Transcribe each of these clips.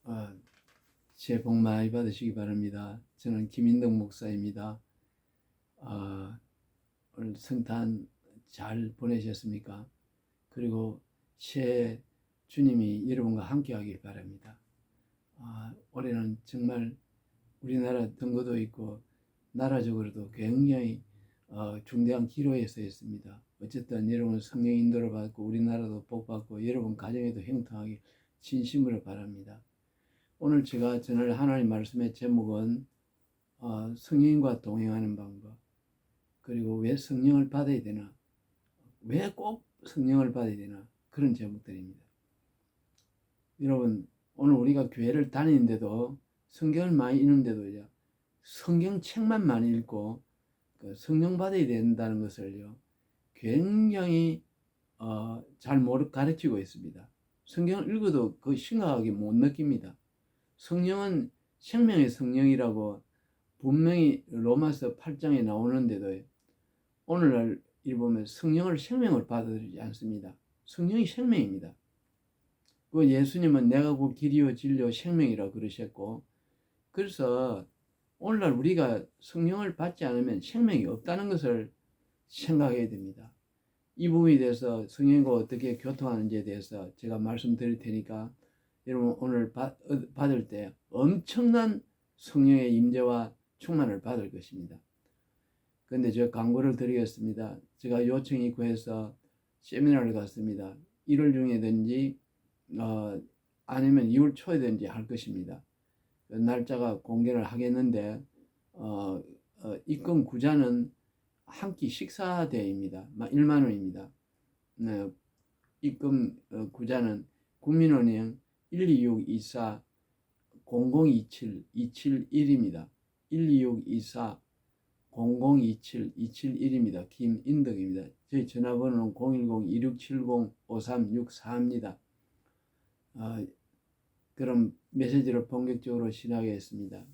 어, 새해 복 많이 받으시기 바랍니다. 저는 김인덕 목사입니다. 오늘 성탄 잘 보내셨습니까? 그리고 새해 주님이 여러분과 함께 하길 바랍니다. 올해는 정말 우리나라 선거도 있고 나라적으로도 굉장히 중대한 기로에 서 있습니다. 어쨌든 여러분 성령 인도를 받고 우리나라도 복 받고 여러분 가정에도 형통하기 진심으로 바랍니다. 오늘 제가 전할 하나님 말씀의 제목은 성령과 동행하는 방법, 그리고 왜 성령을 받아야 되나, 왜 꼭 성령을 받아야 되나, 그런 제목들입니다. 여러분, 오늘 우리가 교회를 다니는데도 성경을 많이 읽는데도 성경책만 많이 읽고 성령 받아야 된다는 것을요 굉장히 잘 가르치고 있습니다. 성경을 읽어도 그 심각하게 못 느낍니다. 성령은 생명의 성령이라고 분명히 로마서 8장에 나오는데도 오늘날 보면 성령을 생명을 받아들이지 않습니다. 성령이 생명입니다. 그 예수님은 내가 그 길이요 진리요 생명이라고 그러셨고, 그래서 오늘날 우리가 성령을 받지 않으면 생명이 없다는 것을 생각해야 됩니다. 이 부분에 대해서 성령과 어떻게 교통하는지에 대해서 제가 말씀드릴 테니까 여러분 오늘 받을 때 엄청난 성령의 임재와 충만을 받을 것입니다. 그런데 제가 광고를 드리겠습니다. 제가 요청이 구해서 세미나를 갔습니다. 1월 중에든지 아니면 2월 초에든지 할 것입니다. 날짜가 공개를 하겠는데 입금 구자는 한 끼 식사대입니다. 1만 원입니다. 입금 구자는 국민은행 12624 0027 271입니다. 12624 0027 271입니다. 김인덕입니다. 저희 전화번호는 010-2670-5364입니다. 그럼 메시지를 본격적으로 시작하겠습니다.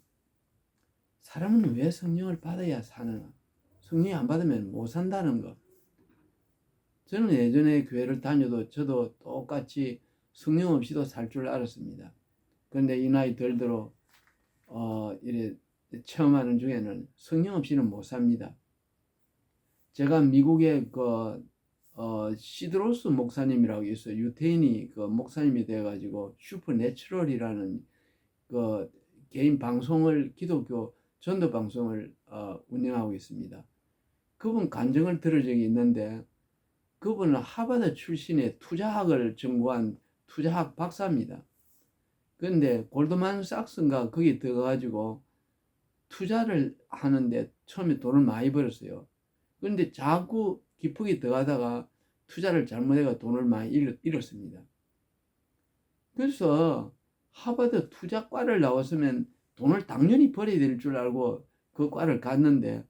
사람은 왜 성령을 받아야 사느냐? 성령 안 받으면 못 산다는 것. 저는 예전에 교회를 다녀도 저도 똑같이 성령 없이도 살 줄 알았습니다. 그런데 이 나이 들도록 이래 체험하는 중에는 성령 없이는 못 삽니다. 제가 미국의 시드로스 목사님이라고 있어요. 유태인이 목사님이 돼가지고 슈퍼내추럴이라는 개인 방송을, 기독교 전도 방송을 운영하고 있습니다. 그분 간증을 들은 적이 있는데, 그분은 하버드 출신의 투자학을 전공한 투자학 박사입니다. 그런데 골드만삭스인가 거기 들어가가지고 투자를 하는데 처음에 돈을 많이 벌었어요. 그런데 자꾸 깊게 들어가다가 투자를 잘못해가 돈을 많이 잃었습니다. 그래서 하버드 투자과를 나왔으면 돈을 당연히 벌어야 될 줄 알고 그 과를 갔는데,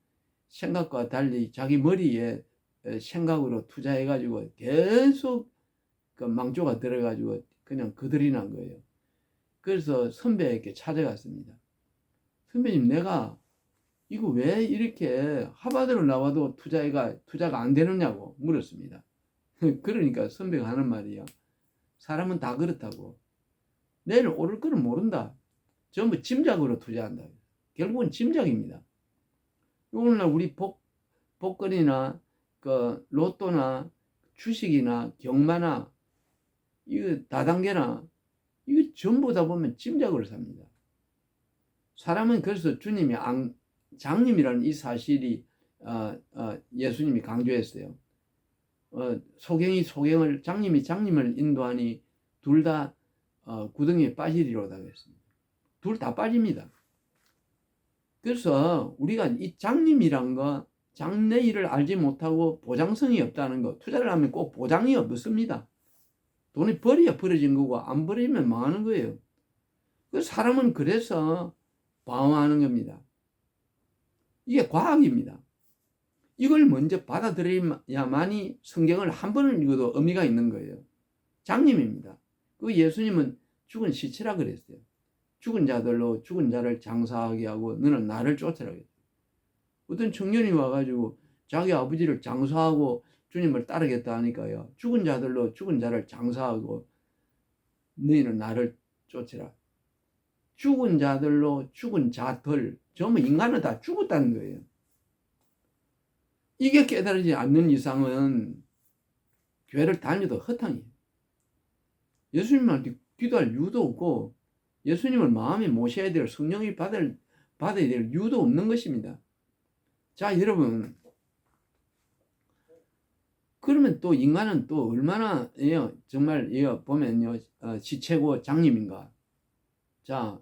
생각과 달리 자기 머리에 생각으로 투자해가지고 계속 망조가 들어가지고 그냥 그들이 난 거예요. 그래서 선배에게 찾아갔습니다. 선배님, 내가 이거 왜 이렇게 하버드로 나와도 투자가 안 되느냐고 물었습니다. 그러니까 선배가 하는 말이요, 사람은 다 그렇다고. 내일 오를 거는 모른다. 전부 짐작으로 투자한다. 결국은 짐작입니다. 오늘날 우리 복권이나 로또나 주식이나 경마나 이거 다단계나 이거 전부 다 보면 짐작으로 삽니다. 사람은 그래서 주님이 장님이라는 이 사실이 예수님이 강조했어요. 소경이 소경을, 장님이 장님을 인도하니 둘 다 구덩이에 빠지리로다 그랬습니다. 둘 다 빠집니다. 그래서 우리가 이 장님이란 거, 장래 일을 알지 못하고 보장성이 없다는 거, 투자를 하면 꼭 보장이 없습니다. 돈이 벌어야 벌어진 거고 안 벌어지면 망하는 거예요. 그 사람은 그래서 방황하는 겁니다. 이게 과학입니다. 이걸 먼저 받아들여야만이 성경을 한 번을 읽어도 의미가 있는 거예요. 장님입니다. 그 예수님은 죽은 시체라 그랬어요. 죽은 자들로 죽은 자를 장사하게 하고 너는 나를 쫓으라 그랬어요. 어떤 청년이 와가지고 자기 아버지를 장사하고 주님을 따르겠다 하니까요, 죽은 자들로 죽은 자를 장사하고 너희는 나를 쫓으라. 죽은 자들로 죽은 자들, 전부 인간은 다 죽었다는 거예요. 이게 깨달아지지 않는 이상은 교회를 다녀도 허탕이에요. 예수님한테 기도할 이유도 없고 예수님을 마음에 모셔야 될, 성령이 받아야 될 이유도 없는 것입니다. 자, 여러분, 그러면 또 인간은 또 얼마나 정말 보면요, 지체고 장님인가. 자,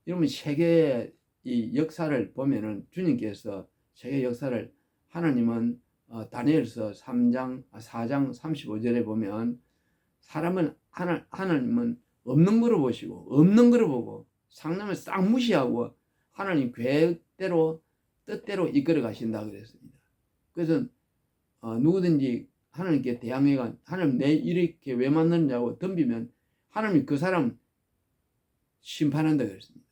여러분, 세계의 이 역사를 보면은 주님께서 세계 역사를, 하나님은 다니엘서 4장 35절에 보면 사람은 하나님은 없는 거로 보시고 없는 거로 보고 상남을 싹 무시하고 하나님 계획대로 뜻대로 이끌어 가신다 그랬습니다. 그래서 누구든지 하나님께 대항해가 하나님 내 이렇게 왜 만났냐고 덤비면 하나님이 그 사람 심판한다 그랬습니다.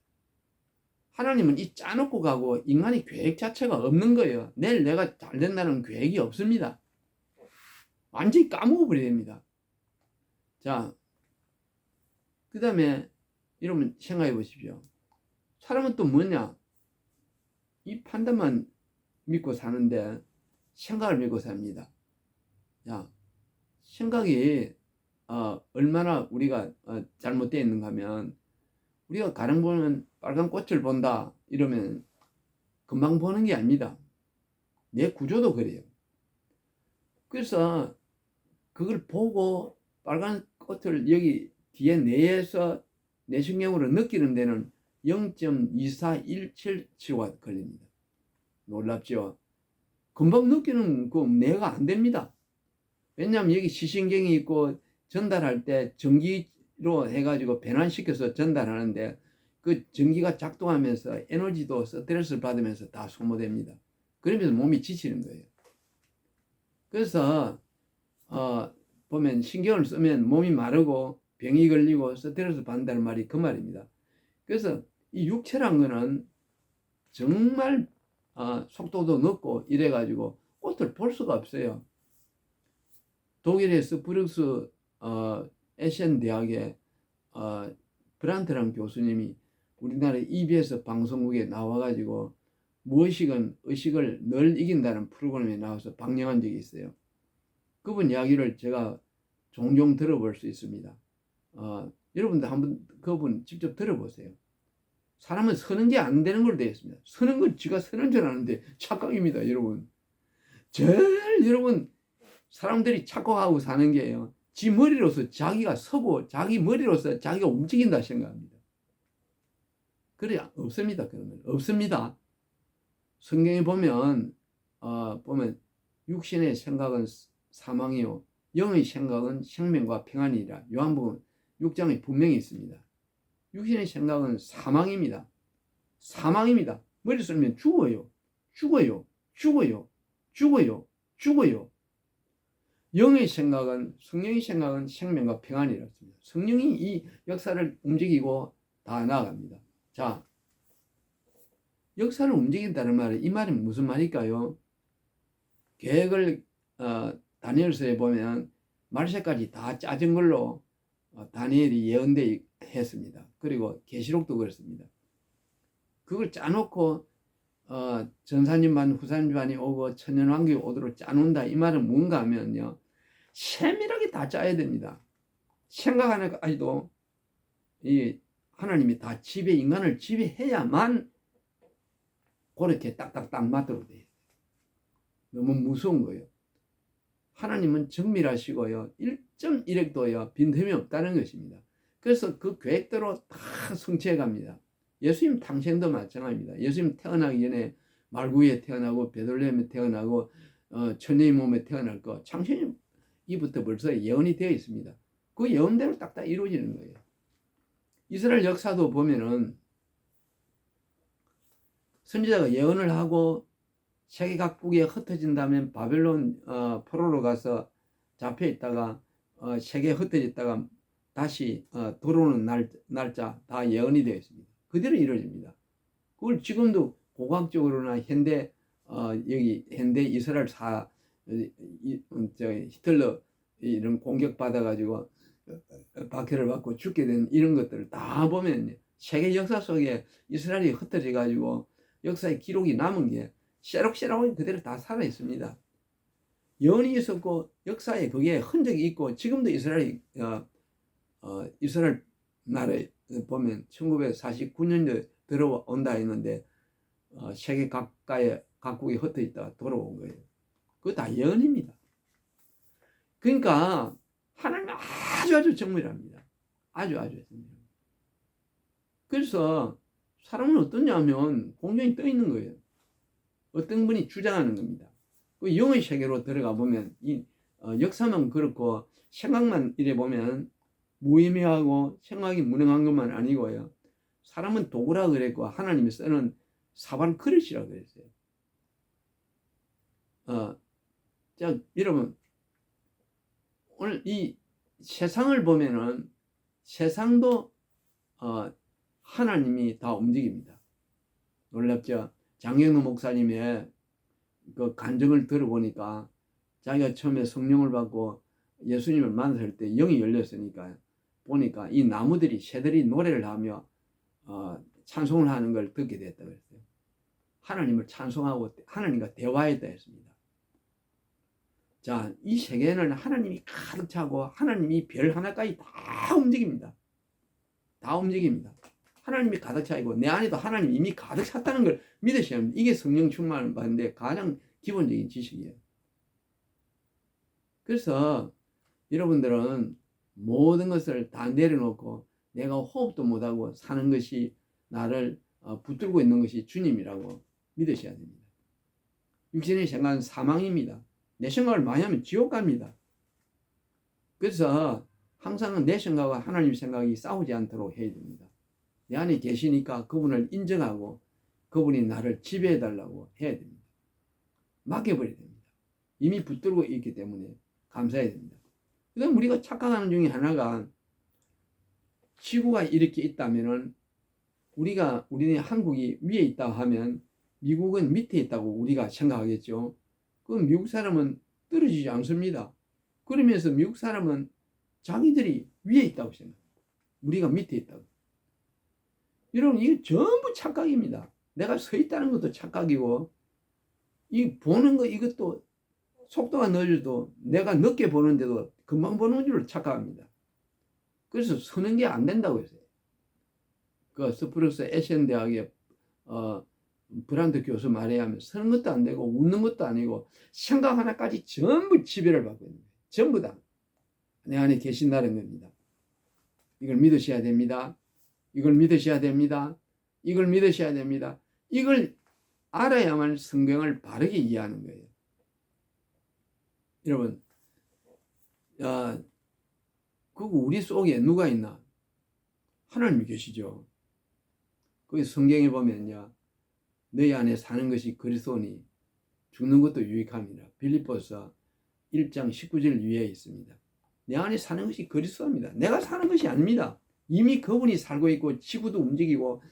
하나님은 이 짜놓고 가고 인간이 계획 자체가 없는 거예요. 내일 내가 잘 된다는 계획이 없습니다. 완전히 까먹어버려야 됩니다. 자, 그 다음에 여러분 생각해 보십시오. 사람은 또 뭐냐? 이 판단만 믿고 사는데 생각을 믿고 삽니다. 야, 생각이 얼마나 우리가 잘못되어 있는가 하면, 우리가 가령 보면 빨간 꽃을 본다 이러면 금방 보는 게 아닙니다. 내 구조도 그래요. 그래서 그걸 보고 빨간 꽃을 여기 뒤에 뇌에서 내신경으로 느끼는 데는 0.24177가 걸립니다. 놀랍죠? 금방 느끼는 그 뇌가 안 됩니다. 왜냐하면 여기 시신경이 있고 전달할 때 전기로 해가지고 변환시켜서 전달하는데 그 전기가 작동하면서 에너지도 스트레스를 받으면서 다 소모됩니다. 그러면서 몸이 지치는 거예요. 그래서 보면 신경을 쓰면 몸이 마르고 병이 걸리고 스트레스 받는다는 말이 그 말입니다. 그래서 이 육체란 거는 정말 속도도 늦고 이래가지고 꽃을 볼 수가 없어요. 독일의 스프룩스 에센 대학의 브란트라는 교수님이 우리나라 EBS 방송국에 나와가지고 무의식은 의식을 늘 이긴다는 프로그램에 나와서 방영한 적이 있어요. 그분 이야기를 제가 종종 들어볼 수 있습니다. 여러분들 한번 그분 직접 들어보세요. 사람은 서는 게 안 되는 걸로 되어 있습니다. 서는 건 지가 서는 줄 아는데 착각입니다, 여러분. 제일 여러분 사람들이 착각하고 사는 게요, 지 머리로서 자기가 서고 자기 머리로서 자기가 움직인다 생각합니다. 그래 없습니다. 그러면 없습니다. 성경에 보면 육신의 생각은 사망이요 영의 생각은 생명과 평안이라. 요한복음 6장에 분명히 있습니다. 육신의 생각은 사망입니다. 사망입니다. 머리 쓰면 죽어요. 죽어요. 죽어요. 죽어요. 죽어요. 영의 생각은, 성령의 생각은 생명과 평안이라 했습니다. 성령이 이 역사를 움직이고 다 나아갑니다. 자, 역사를 움직인다는 말은, 이 말은 무슨 말일까요? 계획을 다니엘서에 보면 말세까지 다 짜진 걸로 다니엘이 예언대 했습니다. 그리고 계시록도 그렇습니다. 그걸 짜놓고 전사님 반 후사님 반이 오고 천년왕국이 오도록 짜놓는다, 이 말은 뭔가 하면요, 세밀하게 다 짜야 됩니다. 생각하는 것까지도 이 하나님이 다 인간을 지배해야만 그렇게 딱딱딱 맞도록 돼요. 너무 무서운 거예요. 하나님은 정밀하시고요, 1.1핵도요 빈틈이 없다는 것입니다. 그래서 그 계획대로 다 성취해 갑니다. 예수님 당생도 마찬가지입니다. 예수님 태어나기 전에 말구에 태어나고 베들레헴에 태어나고 처녀의 몸에 태어날 거 창세기부터 벌써 예언이 되어 있습니다. 그 예언대로 딱딱 이루어지는 거예요. 이스라엘 역사도 보면은 선지자가 예언을 하고 세계 각국에 흩어진 다음에 바벨론 포로로 가서 잡혀 있다가 세계에 흩어졌다가 다시 들어오는 날짜 다 예언이 되어 있습니다. 그대로 이루어집니다. 그걸 지금도 고고학적으로나 현대 여기 현대 이스라엘 히틀러 이런 공격받아 가지고 박해를 받고 죽게 된 이런 것들을 다 보면 세계 역사 속에 이스라엘이 흩어져 가지고 역사의 기록이 남은 게 새록새록 그대로 다 살아 있습니다. 연이 있었고 역사에 그게 흔적이 있고 지금도 이스라엘이 이스라엘 나라에 보면 1949년도에 들어온다 했는데 세계 각국에 흩어져 있다가 돌아온 거예요. 그거 다 연입니다. 그러니까 하나님은 아주 정밀합니다. 아주 정밀합니다. 그래서 사람은 어떠냐면 공정이 떠 있는 거예요. 어떤 분이 주장하는 겁니다. 그 영의 세계로 들어가 보면 이 역사만 그렇고 생각만 이래 보면 무의미하고 생각이 무능한 것만 아니고요. 사람은 도구라 그랬고 하나님이 쓰는 사발 그릇이라 그랬어요. 자, 여러분 오늘 이 세상을 보면은 세상도 하나님이 다 움직입니다. 놀랍죠? 장경로 목사님의 그 간증을 들어보니까 자기가 처음에 성령을 받고 예수님을 만났을 때 영이 열렸으니까 보니까 이 나무들이 새들이 노래를 하며 찬송을 하는 걸 듣게 됐다 그랬어요. 하나님을 찬송하고 하나님과 대화했다 했습니다. 자, 이 세계는 하나님이 가득 차고 하나님이 별 하나까지 다 움직입니다. 다 움직입니다. 하나님이 가득 차 있고 내 안에도 하나님이 이미 가득 찼다는 걸 믿으셔야 합니다. 이게 성령 충만을 받는데 가장 기본적인 지식이에요. 그래서 여러분들은 모든 것을 다 내려놓고 내가 호흡도 못하고 사는 것이 나를 붙들고 있는 것이 주님이라고 믿으셔야 됩니다. 육신의 생각은 사망입니다. 내 생각을 많이 하면 지옥 갑니다. 그래서 항상 내 생각과 하나님 생각이 싸우지 않도록 해야 됩니다. 내 안에 계시니까 그분을 인정하고 그분이 나를 지배해달라고 해야 됩니다. 맡겨버려야 됩니다. 이미 붙들고 있기 때문에 감사해야 됩니다. 그다음 우리가 착각하는 중에 하나가 지구가 이렇게 있다면은 우리는 한국이 위에 있다 하면 미국은 밑에 있다고 우리가 생각하겠죠. 그럼 미국 사람은 떨어지지 않습니다. 그러면서 미국 사람은 자기들이 위에 있다고 생각합니다. 우리가 밑에 있다고. 여러분 이게 전부 착각입니다. 내가 서 있다는 것도 착각이고 이 보는 거 이것도 속도가 늦어도 내가 늦게 보는데도 금방 보는 줄 착각합니다. 그래서 서는 게 안 된다고 했어요. 그 스프룩스 에센 대학의 브란드 교수 말에 하면 서는 것도 안 되고 웃는 것도 아니고 생각 하나까지 전부 지배를 받고 있는 거예요. 전부 다 내 안에 계신다는 겁니다. 이걸 믿으셔야 됩니다. 이걸 믿으셔야 됩니다. 이걸 믿으셔야 됩니다. 이걸 알아야만 성경을 바르게 이해하는 거예요. 여러분, 그리고 우리 속에 누가 있나? 하나님이 계시죠. 거기 성경에 보면요, 너희 안에 사는 것이 그리스도니 죽는 것도 유익함이라. 빌립보서 1장 19절 위에 있습니다. 내 안에 사는 것이 그리스도입니다. 내가 사는 것이 아닙니다. 이미 그분이 살고 있고 지구도 움직이고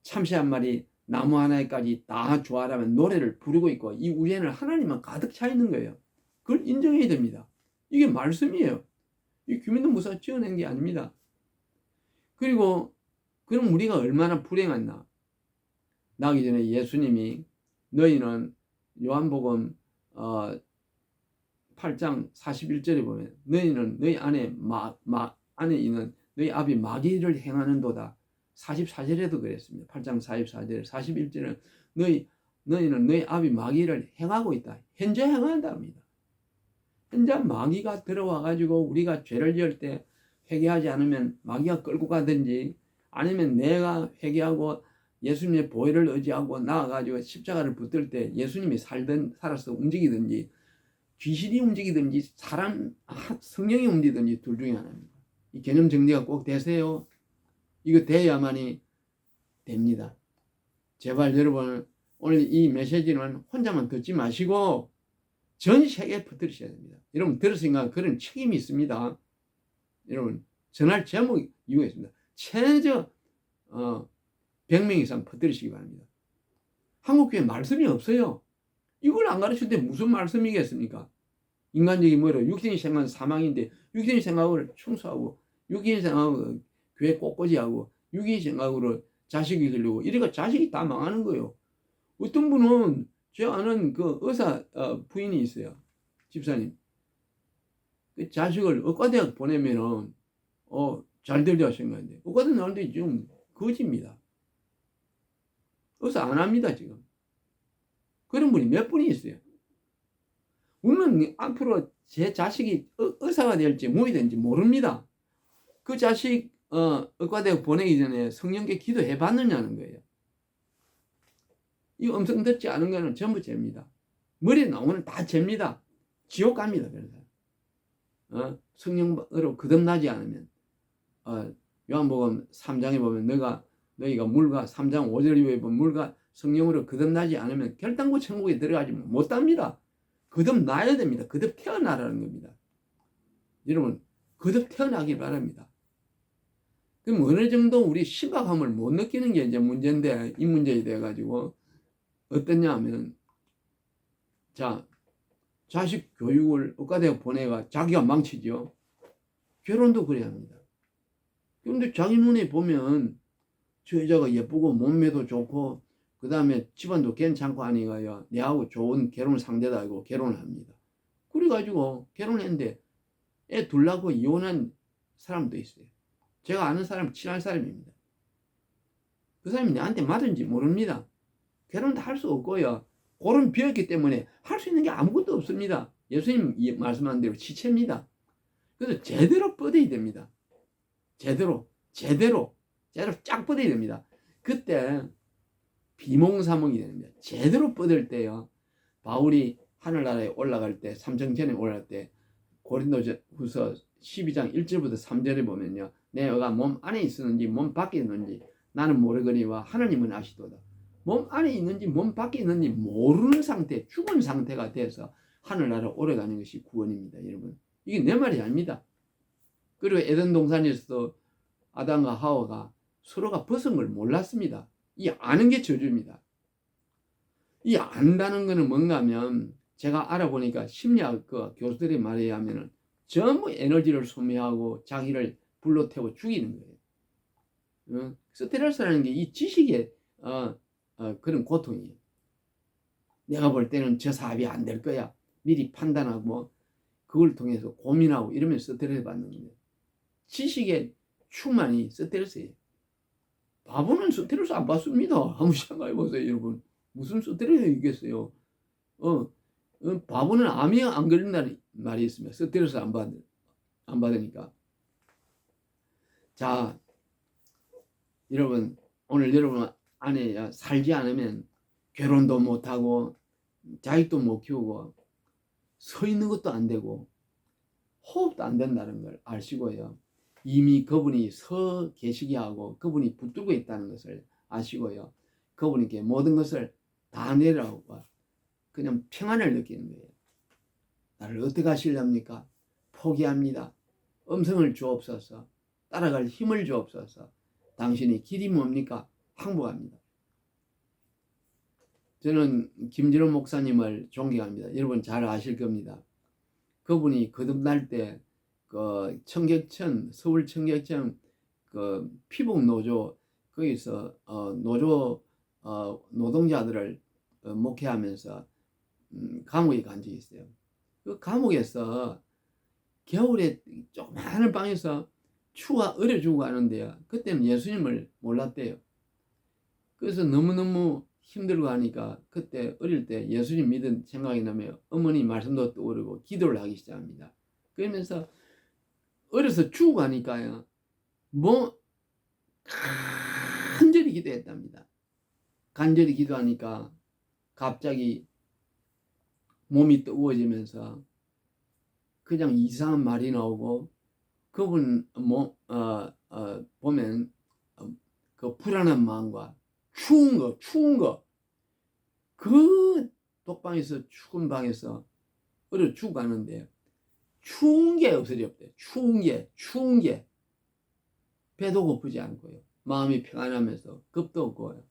참새 한 마리 나무 하나까지 다 좋아하라면 노래를 부르고 있고 이 우리에는 하나님만 가득 차 있는 거예요. 그걸 인정해야 됩니다. 이게 말씀이에요. 이 김인동 목사가 지어낸 게 아닙니다. 그리고 그럼 우리가 얼마나 불행했나. 나기 전에 예수님이 너희는 요한복음 8장 41절에 보면 너희는 너희 안에 안에 있는 너희 아비 마귀를 행하는도다. 44절에도 그랬습니다. 8장 44절 41절은 너희는 너희 아비 마귀를 행하고 있다. 현재 행한답니다. 현재 마귀가 들어와 가지고 우리가 죄를 지을 때 회개하지 않으면 마귀가 끌고 가든지 아니면 내가 회개하고 예수님의 보혈을 의지하고 나아가지고 십자가를 붙들 때 예수님이 살아서 움직이든지 귀신이 움직이든지 성령이 움직이든지 둘 중에 하나입니다. 이 개념 정리가 꼭 되세요. 이거 돼야만이 됩니다. 제발 여러분 오늘 이 메시지는 혼자만 듣지 마시고 전 세계에 퍼뜨리셔야 됩니다. 여러분 들었으니까 그런 책임이 있습니다. 여러분 전할 제목 이유가 있습니다. 최저 100명 이상 퍼뜨리시기 바랍니다. 한국교회 말씀이 없어요. 이걸 안 가르치는데 무슨 말씀이겠습니까? 인간적인 뭐로 육신의 생각은 사망인데 육신의 생각을 충수하고 유기인 생각하고 교회 꽃꽂이하고 유기인 생각으로 자식이 들리고 이러니까 자식이 다 망하는 거예요. 어떤 분은 제 아는 그 의사 부인이 있어요. 집사님. 그 자식을 의과대학 보내면은 잘 되려 생각하는데 의과대 나오는데 지금 거지입니다. 의사 안 합니다 지금. 그런 분이 몇 분이 있어요. 우리는 앞으로 제 자식이 의사가 될지 뭐이 될지 모릅니다. 그 자식 의과대학 보내기 전에 성령께 기도해 봤느냐는 거예요. 이 음성 듣지 않은 거는 전부 죄입니다. 머리에 나오는 다 죄입니다. 지옥 갑니다. 그래서 성령으로 거듭나지 않으면 요한복음 3장에 보면 너희가 물과 3장 5절 이후에 보면 물과 성령으로 거듭나지 않으면 결단코 천국에 들어가지 못합니다. 거듭나야 됩니다. 거듭 태어나라는 겁니다. 여러분 거듭 태어나길 바랍니다. 그럼 어느 정도 우리 심각함을 못 느끼는 게 이제 문제인데 이 문제에 대해 가지고 어떠냐 하면 자 자식 교육을 의과대학 보내가 자기가 망치죠. 결혼도 그래야 합니다. 그런데 자기 눈에 보면 저 여자가 예쁘고 몸매도 좋고 그 다음에 집안도 괜찮고 하니까요 내하고 좋은 결혼 상대다 하고 결혼을 합니다. 그래가지고 결혼했는데 애 둘 낳고 이혼한 사람도 있어요. 제가 아는 사람 친한 사람입니다. 그 사람이 나한테 맞은지 모릅니다. 결혼도 할 수 없고요. 골은 비었기 때문에 할 수 있는 게 아무것도 없습니다. 예수님 말씀한 대로 시체입니다. 그래서 제대로 뻗어야 됩니다. 제대로 쫙 뻗어야 됩니다. 그때 비몽사몽이 됩니다. 제대로 뻗을 때요. 바울이 하늘나라에 올라갈 때 삼성전에 올라갈 때 고린도후서 12장 1절부터 3절에 보면요. 내 여가 몸 안에 있었는지 몸 밖에 있는지 나는 모르거니와 하나님은 아시도다. 몸 안에 있는지 몸 밖에 있는지 모르는 상태, 죽은 상태가 돼서 하늘나라 오래가는 것이 구원입니다. 여러분 이게 내 말이 아닙니다. 그리고 에덴 동산에서도 아담과 하와가 서로가 벗은 걸 몰랐습니다. 이 아는 게 저주입니다. 이 안다는 것은 뭔가 하면 제가 알아보니까 심리학 교수들의 말에 의하면 전부 에너지를 소모하고 자기를 불로 태워 죽이는 거예요. 스트레스라는 게 이 지식의 그런 고통이에요. 내가 볼 때는 저 사업이 안 될 거야. 미리 판단하고 그걸 통해서 고민하고 이러면 스트레스 받는 거예요. 지식의 충만이 스트레스예요. 바보는 스트레스 안 받습니다. 한번 생각해 보세요, 여러분. 무슨 스트레스가 있겠어요? 바보는 암이 안 걸린다는 말이 있습니다. 스트레스 안 받으니까. 자, 여러분, 오늘 여러분 안에 살지 않으면 결혼도 못하고, 자식도 못 키우고, 서 있는 것도 안 되고, 호흡도 안 된다는 걸 아시고요. 이미 그분이 서 계시게 하고 그분이 붙들고 있다는 것을 아시고요. 그분에게 모든 것을 다 내려오고 그냥 평안을 느끼는 거예요. 나를 어떻게 하시렵니까? 포기합니다. 음성을 주옵소서. 따라갈 힘을 주옵소서. 당신의 길이 뭡니까? 항복합니다. 저는 김진호 목사님을 존경합니다. 여러분 잘 아실 겁니다. 그분이 거듭날 때 그 청계천, 서울 청계천 그 피복노조 거기서 노조 노동자들을 목회하면서 감옥에 간 적이 있어요. 그 감옥에서 겨울에 조그마한 방에서 추가 얼어 죽고 하는데요. 그때는 예수님을 몰랐대요. 그래서 너무너무 힘들고 하니까 그때 어릴 때 예수님 믿은 생각이 나면 어머니 말씀도 떠오르고 기도를 하기 시작합니다. 그러면서 어려서 죽고 가니까요. 간절히 기도했답니다. 간절히 기도하니까 갑자기 몸이 뜨거워지면서 그냥 이상한 말이 나오고 그분 보면 그 불안한 마음과 추운 거 그 독방에서 추운 방에서 얼어 죽고 가는데 추운 게 없어졌대요. 추운 게 배도 고프지 않고요. 마음이 평안하면서 겁도 없고요.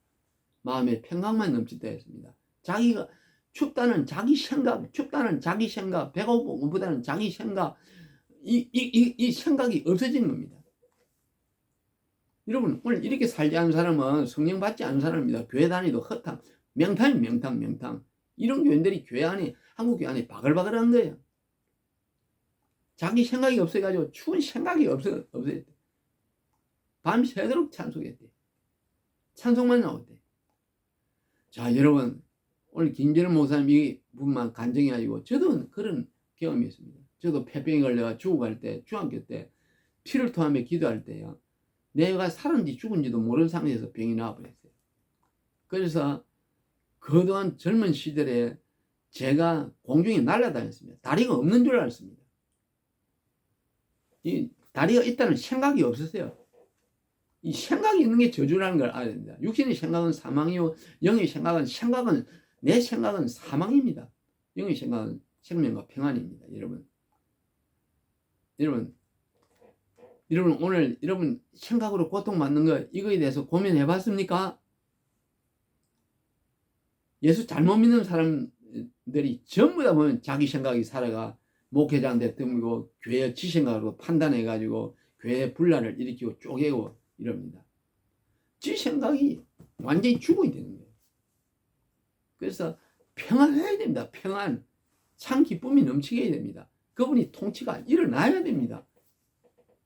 마음에 평강만 넘치다 했습니다. 자기가 춥다는 자기 생각, 배고프다는 자기 생각, 이 생각이 없어진 겁니다. 여러분 오늘 이렇게 살지 않은 사람은 성령 받지 않은 사람입니다. 교회 다니도 허탕, 명탕. 이런 교인들이 교회 안에, 한국 교회 안에 바글바글한 거예요. 자기 생각이 없어가지고 추운 생각이 없어졌대. 밤새도록 찬송했대. 찬송만 나왔대. 자, 여러분 오늘 김재룡 목사님 이 부분만 간증해 가지고 저도 그런 경험이 있습니다. 저도 폐병에 걸려 죽어갈 때, 중학교 때 피를 토하며 기도할 때요, 내가 살았는지 죽은지도 모르는 상태에서 병이 나와버렸어요. 그래서 그동안 젊은 시절에 제가 공중에 날아다녔습니다. 다리가 없는 줄 알았습니다. 이 다리가 있다는 생각이 없었어요. 이 생각이 있는 게 저주라는 걸 알아야 됩니다. 육신의 생각은 사망이요, 영의 생각은 내 생각은 사망입니다. 영의 생각은 생명과 평안입니다. 여러분 오늘 여러분 생각으로 고통받는 거, 이거에 대해서 고민해 봤습니까? 예수 잘못 믿는 사람들이 전부 다 보면 자기 생각이 살아가 목회자한테 등고 교회 지 생각으로 판단해 가지고 교회 분란을 일으키고 쪼개고 이럽니다. 지 생각이 완전히 죽어야 되는 거예요. 그래서 평안해야 됩니다. 평안, 참 기쁨이 넘치게 해야 됩니다. 그분이 통치가 일어나야 됩니다.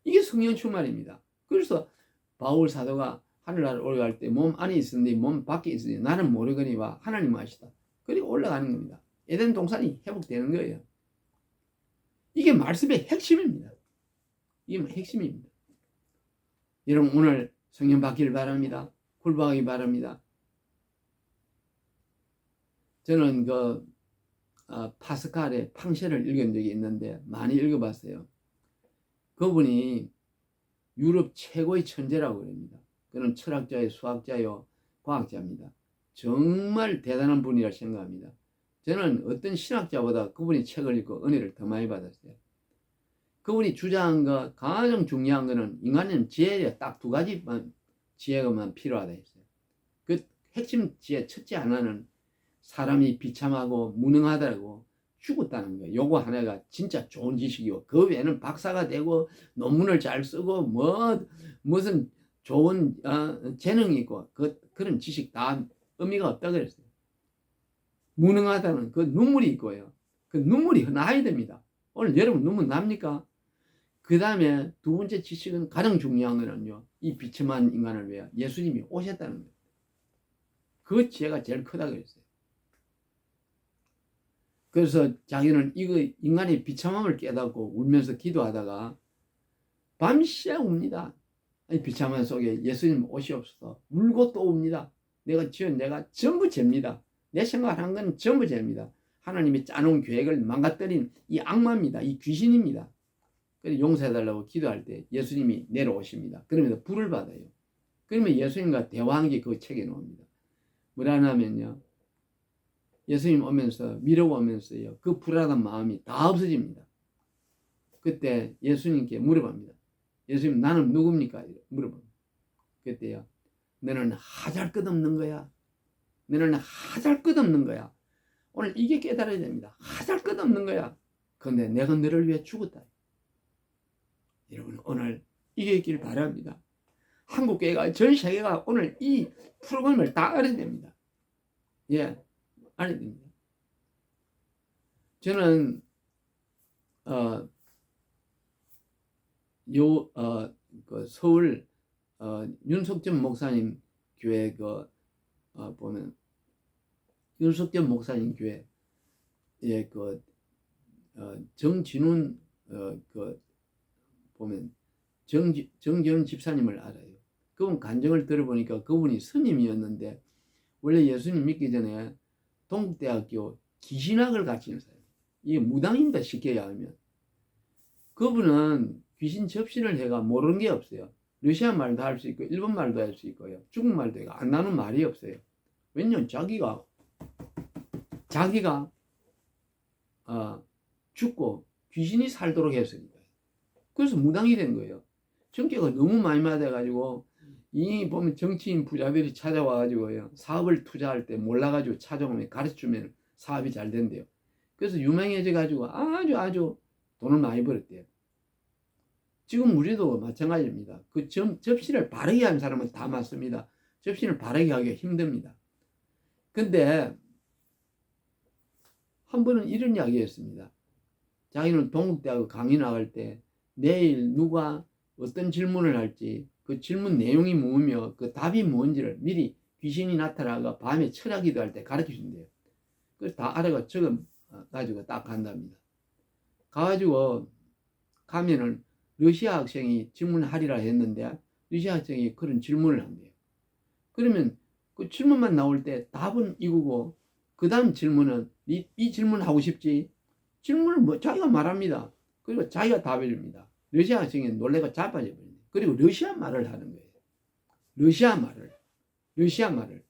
이게 성령 충만입니다. 그래서 바울 사도가 하늘나라를 올라갈 때 몸 안에 있었는데 몸 밖에 있었는데 나는 모르거니와 하나님 아시다. 그리고 올라가는 겁니다. 에덴 동산이 회복되는 거예요. 이게 말씀의 핵심입니다. 이게 핵심입니다. 여러분 오늘 성령 받기를 바랍니다. 굴복하기 바랍니다. 저는 파스칼의 팡쉐를 읽은 적이 있는데 많이 읽어봤어요. 그분이 유럽 최고의 천재라고 그럽니다. 그는 철학자요, 수학자요, 과학자입니다. 정말 대단한 분이라 생각합니다. 저는 어떤 신학자보다 그분이 책을 읽고 은혜를 더 많이 받았어요. 그분이 주장한 거, 가장 중요한 거는 인간은 지혜에 딱 두 가지만 지혜가만 필요하다 했어요. 그 핵심 지혜 첫째 하나는 사람이 비참하고 무능하다고 죽었다는 거예요. 요거 하나가 진짜 좋은 지식이고, 그 외에는 박사가 되고 논문을 잘 쓰고 무슨 좋은 재능이 있고 그런 지식 다 의미가 없다 그랬어요. 무능하다는 그 눈물이 있고요. 그 눈물이 나야 됩니다. 오늘 여러분 눈물 납니까? 그 다음에 두 번째 지식은 가장 중요한 거는요, 이 비참한 인간을 위해 예수님이 오셨다는 거예요. 그 지혜가 제일 크다 그랬어요. 그래서 자기는 이거 인간의 비참함을 깨닫고 울면서 기도하다가 밤새 웁니다. 비참한 속에 예수님 오시옵소서. 울고 또 웁니다. 내가 전부 죄입니다. 내 생각한 건 전부 죄입니다. 하나님이 짜놓은 계획을 망가뜨린 이 악마입니다. 이 귀신입니다. 그래서 용서해달라고 기도할 때 예수님이 내려오십니다. 그러면서 불을 받아요. 그러면 예수님과 대화한 게 그 책에 나옵니다. 뭐라냐면요, 예수님 오면서 밀어오면서요, 그 불안한 마음이 다 없어집니다. 그때 예수님께 물어봅니다. 예수님, 나는 누굽니까? 물어봅니다. 그때요, 너는 하잘것없는 거야. 너는 하잘것없는 거야. 오늘 이게 깨달아야 됩니다. 하잘것없는 거야. 그런데 내가 너를 위해 죽었다. 여러분 오늘 이게 있기를 바랍니다. 한국교회가, 전 세계가 오늘 이 프로그램을 다 알아야 됩니다. 예, 알아야 됩니다. 저는 그 서울 윤석전 목사님 교회 보면 윤석전 목사님 교회 정진훈 보면 정지훈 집사님을 알아요. 그분 간증을 들어보니까 그분이 스님이었는데 원래 예수님 믿기 전에 동국대학교 귀신학을 가르치는 사람. 이게 무당입니다. 쉽게 얘기하면. 그분은 귀신 접신을 해가 모르는 게 없어요. 러시아 말도 할 수 있고 일본 말도 할 수 있고요. 중국 말도 해가 안 나는 말이 없어요. 왜냐면 자기가 죽고 귀신이 살도록 했으니까. 그래서 무당이 된 거예요. 정계가 너무 많이 맞아가지고 이 보면 정치인 부자들이 찾아와가지고요, 사업을 투자할 때 몰라가지고 찾아오면 가르쳐주면 사업이 잘 된대요. 그래서 유명해져가지고 아주 돈을 많이 벌었대요. 지금 우리도 마찬가지입니다. 그 접시를 바르게 한 사람은 다 맞습니다. 접시를 바르게 하기가 힘듭니다. 근데 한 번은 이런 이야기 했습니다. 자기는 동국대학교 강의 나갈 때 내일 누가 어떤 질문을 할지 그 질문 내용이 뭐며 그 답이 뭔지를 미리 귀신이 나타나가 밤에 철야기도 할 때 가르쳐 준대요. 그걸 다 알아가 적어 가지고 딱 간답니다. 가가지고 가면은 러시아 학생이 질문하리라 했는데 러시아 학생이 그런 질문을 한대요. 그러면 그 질문만 나올 때 답은 이거고 그 다음 질문은 이 질문 하고 싶지? 질문을 뭐 자기가 말합니다. 그리고 자기가 답해 줍니다. 러시아 학생이 놀래가 자빠져 버립니다. 그리고 러시아 말을 하는 거예요. 러시아 말을.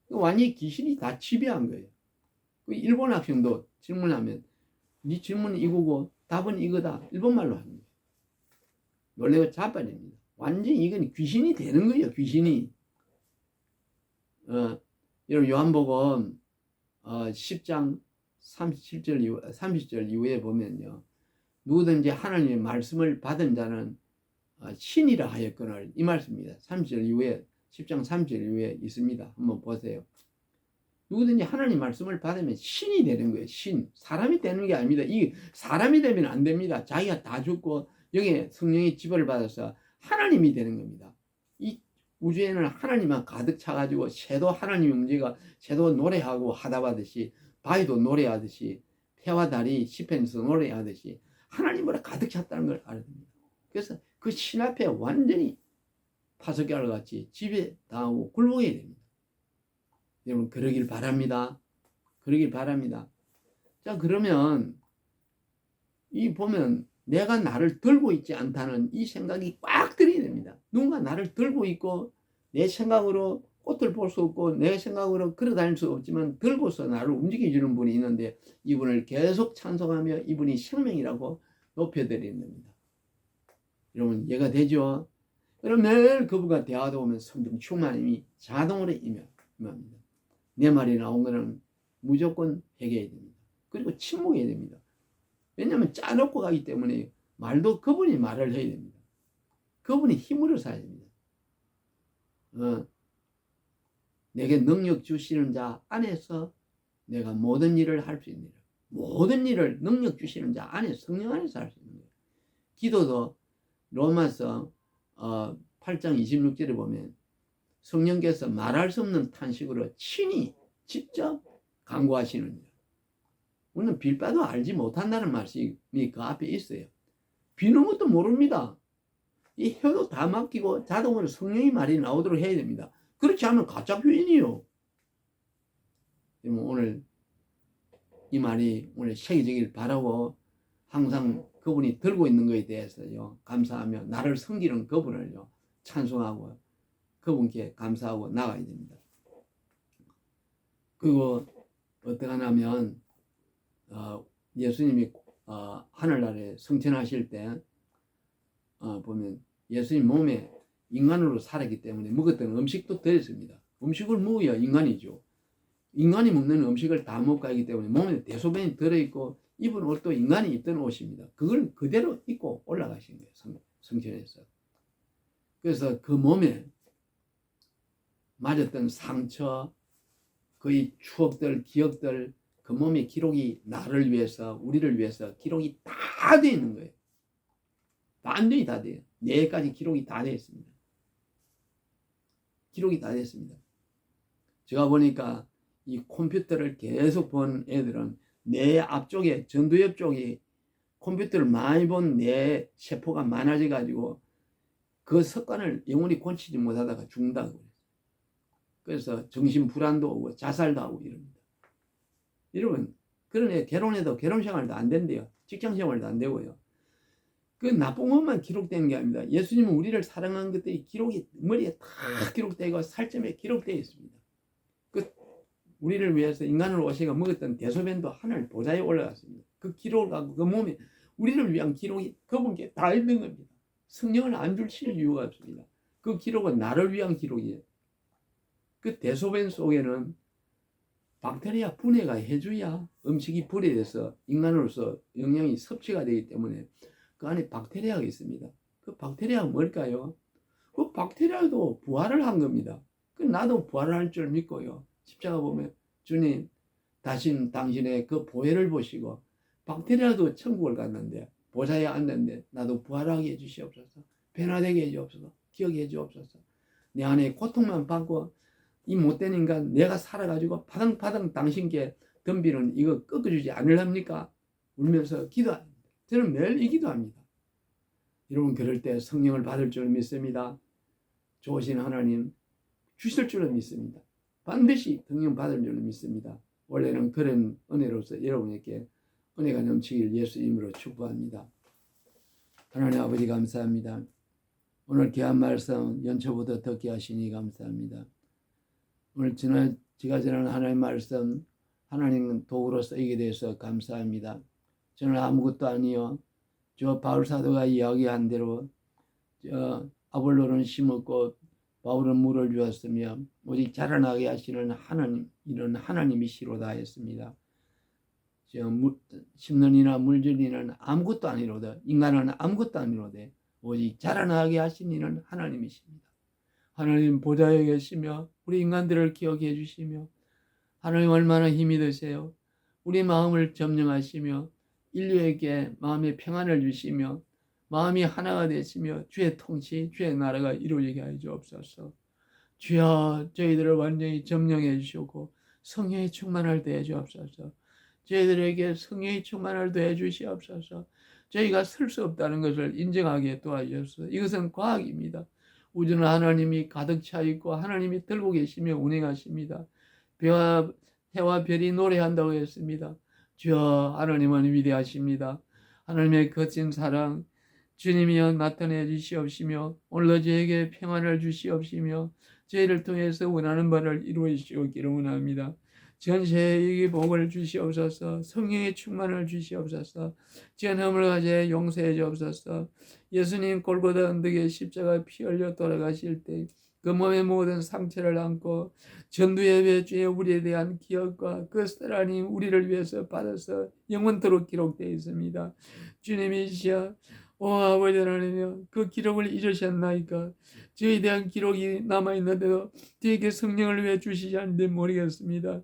완전히 귀신이 다 지배한 거예요. 그 일본 학생도 질문하면 네 질문은 이거고 답은 이거다. 일본말로 하는 거예요. 놀래가 자빠집니다. 완전히 이건 귀신이 되는 거예요. 귀신이. 여러분 요한복음 10장 30절 이후에 보면요. 누구든지 하나님의 말씀을 받은 자는 신이라 하였거늘 이 말씀입니다. 30절 이후에 10장 30절 이후에 있습니다. 한번 보세요. 누구든지 하나님 말씀을 받으면 신이 되는 거예요. 신. 사람이 되는 게 아닙니다. 이 사람이 되면 안 됩니다. 자기가 다 죽고 여기에 성령의 지배를 받아서 하나님이 되는 겁니다. 이 우주에는 하나님만 가득 차가지고 새도 하나님의 문제가 새도 노래하고 하다 하듯이 바위도 노래하듯이 해와 달이 시편에서 노래하듯이 하나님으로 가득 찼다는 걸 알아야 됩니다. 그래서 그 신 앞에 완전히 파석결 같이 지배당하고 굴복해야 됩니다. 여러분 그러길 바랍니다. 그러길 바랍니다. 자 그러면 이 보면 내가 나를 들고 있지 않다는 이 생각이 꽉 들어야 됩니다. 누군가 나를 들고 있고 내 생각으로 꽃을 볼 수 없고 내 생각으로 걸어 다닐 수 없지만 들고서 나를 움직여주는 분이 있는데 이분을 계속 찬송하며 이분이 생명이라고 높여드리는 겁니다. 여러분 이해가 되죠? 그럼 매일 그분과 대화하다 보면 성령 충만함이 자동으로 임합니다. 내 말이 나온 거는 무조건 회개해야 됩니다. 그리고 침묵해야 됩니다. 왜냐하면 짜놓고 가기 때문에 말도 그분이 말을 해야 됩니다. 그분이 힘으로 사야 됩니다. 내게 능력 주시는 자 안에서 내가 모든 일을 할 수 있느니라. 모든 일을 능력 주시는 자 안에 성령 안에서 할 수 있는 거예요. 기도도 로마서 8장 26절에 보면 성령께서 말할 수 없는 탄식으로 친히 직접 간구하시느니라. 우리는 빌바도 알지 못한다는 말씀이 그 앞에 있어요. 비는 것도 모릅니다. 이 혀도 다 맡기고 자동으로 성령의 말이 나오도록 해야 됩니다. 그렇지 않으면 가짜 교인이요. 오늘 이 말이 오늘 새겨지길 바라고 항상 그분이 들고 있는 것에 대해서요 감사하며 나를 섬기는 그분을요 찬송하고 그분께 감사하고 나가야 됩니다. 그리고 어떻게 하냐면 예수님이 하늘나라에 승천하실 때 보면 예수님 몸에 인간으로 살았기 때문에 먹었던 음식도 들었습니다. 음식을 먹어야 인간이죠. 인간이 먹는 음식을 다 먹고 하기 때문에 몸에 대소변이 들어있고 입은 옷도 인간이 입던 옷입니다. 그걸 그대로 입고 올라가신 거예요. 성천에서. 그래서 그 몸에 맞았던 상처, 그의 추억들, 기억들, 그 몸의 기록이 나를 위해서, 우리를 위해서 기록이 다 되어 있는 거예요. 완전히 다 돼요. 뇌까지 기록이 다 되어 있습니다. 기록이 다 됐습니다. 제가 보니까 이 컴퓨터를 계속 본 애들은 뇌 앞쪽에 전두엽 쪽이 컴퓨터를 많이 본 뇌 세포가 많아져 가지고 그 습관을 영원히 고치지 못하다가 죽는다고 그래요. 그래서 정신 불안도 오고 자살도 하고 이럽니다. 여러분 그런 애 결혼해도 결혼 생활도 안 된대요. 직장 생활도 안 되고요. 그 나쁜 것만 기록되는 게 아닙니다. 예수님은 우리를 사랑한 것들이 기록이 머리에 다 기록되고 살점에 기록되어 있습니다. 그 우리를 위해서 인간으로 오시가 먹었던 대소변도 하늘 보좌에 올라갔습니다. 그 기록을 갖고 그 몸에 우리를 위한 기록이 그분께 다 있는 겁니다. 성령을 안 주실 이유가 없습니다. 그 기록은 나를 위한 기록이에요. 그 대소변 속에는 박테리아 분해가 해줘야 음식이 분해돼서 인간으로서 영양이 섭취가 되기 때문에 그 안에 박테리아가 있습니다. 그 박테리아가 뭘까요? 그 박테리아도 부활을 한 겁니다. 그 나도 부활을 할 줄 믿고요. 십자가 보면 주님 당신의 그 보혈을 보시고 박테리아도 천국을 갔는데 보좌에 앉는데 나도 부활하게 해주시옵소서. 변화되게 해주옵소서. 기억해 주옵소서. 내 안에 고통만 받고 이 못된 인간 내가 살아가지고 파등파등 당신께 덤비는 이거 꺾어주지 않으랍니까? 울면서 기도합니다. 저는 매일 이 기도합니다. 여러분 그럴 때 성령을 받을 줄 믿습니다. 좋으신 하나님 주실 줄을 믿습니다. 반드시 성령 받을 줄을 믿습니다. 원래는 그런 은혜로서 여러분에게 은혜가 넘치길 예수 이름으로 축복합니다. 하나님 아버지 감사합니다. 오늘 귀한 말씀 연초부터 듣게 하시니 감사합니다. 오늘 제가 전하는 하나님의 말씀 하나님 도구로 쓰이게 돼서 감사합니다. 저는 아무것도 아니요. 저 바울 사도가 이야기한 대로 아볼로는 심었고 바울은 물을 주었으며 오직 자라나게 하시는 하나님 이런 하나님이시로다 했습니다. 심는 이나 물질이는 아무것도 아니로다. 인간은 아무것도 아니로다. 오직 자라나게 하신 이는 하나님이십니다. 하나님 보좌에 계시며 우리 인간들을 기억해 주시며 하나님 얼마나 힘이 드세요. 우리 마음을 점령하시며 인류에게 마음의 평안을 주시며 마음이 하나가 되시며 주의 통치, 주의 나라가 이루어지게 하여 주옵소서. 주여 저희들을 완전히 점령해 주시고 성령이 충만할 때 해주옵소서. 저희들에게 성령이 충만할 때 해주시옵소서. 저희가 설 수 없다는 것을 인정하게 도와주옵소서. 이것은 과학입니다. 우주는 하나님이 가득 차 있고 하나님이 들고 계시며 운행하십니다. 해와 별이 노래한다고 했습니다. 주여 하나님은 위대하십니다. 하나님의 거친 사랑 주님이여 나타내 주시옵시며 오늘도 저에게 평안을 주시옵시며 저희를 통해서 원하는 바를 이루어 주시옵기를 원합니다. 전세에게 복을 주시옵소서. 성령의 충만을 주시옵소서. 지연함을 가져 용서해 주옵소서. 예수님 골고다 언덕에 십자가 피 흘려 돌아가실 때 그 몸의 모든 상처를 안고 전두예배 주의 우리에 대한 기억과 그 사랑이 우리를 위해서 받아서 영원토록 기록되어 있습니다. 주님이시여 아버지 하나님 그 기록을 잊으셨나이까? 저에 대한 기록이 남아있는데도 저에게 성령을 왜 주시지 않는지 모르겠습니다.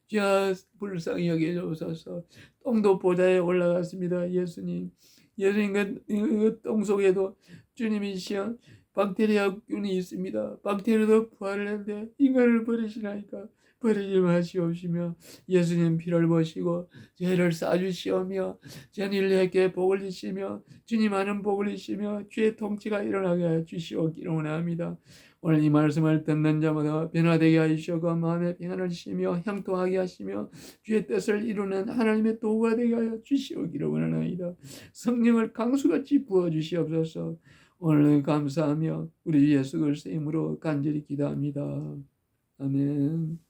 주여 불쌍히 여겨주소서. 똥도 보좌에 올라갔습니다. 예수님 그 똥 속에도 주님이시여 박테리아균이 있습니다. 박테리아도 부활을 했는데 인간을 버리시나이까? 버리지 마시옵시며 예수님 피를 보시고 죄를 싸주시오며 전 인류에게 복을 주시며 주님 아는 복을 주시며 주의 통치가 일어나게 하여 주시옵기를 원합니다. 오늘 이 말씀을 듣는 자마다 변화되게 하시고 마음의 평안을 주시며 형통하게 하시며 주의 뜻을 이루는 하나님의 도구가 되게 하여 주시옵기를 원하나이다. 성령을 강수같이 부어주시옵소서. 오늘 감사하며 우리 예수 그리스도의 이름으로 간절히 기도합니다. 아멘.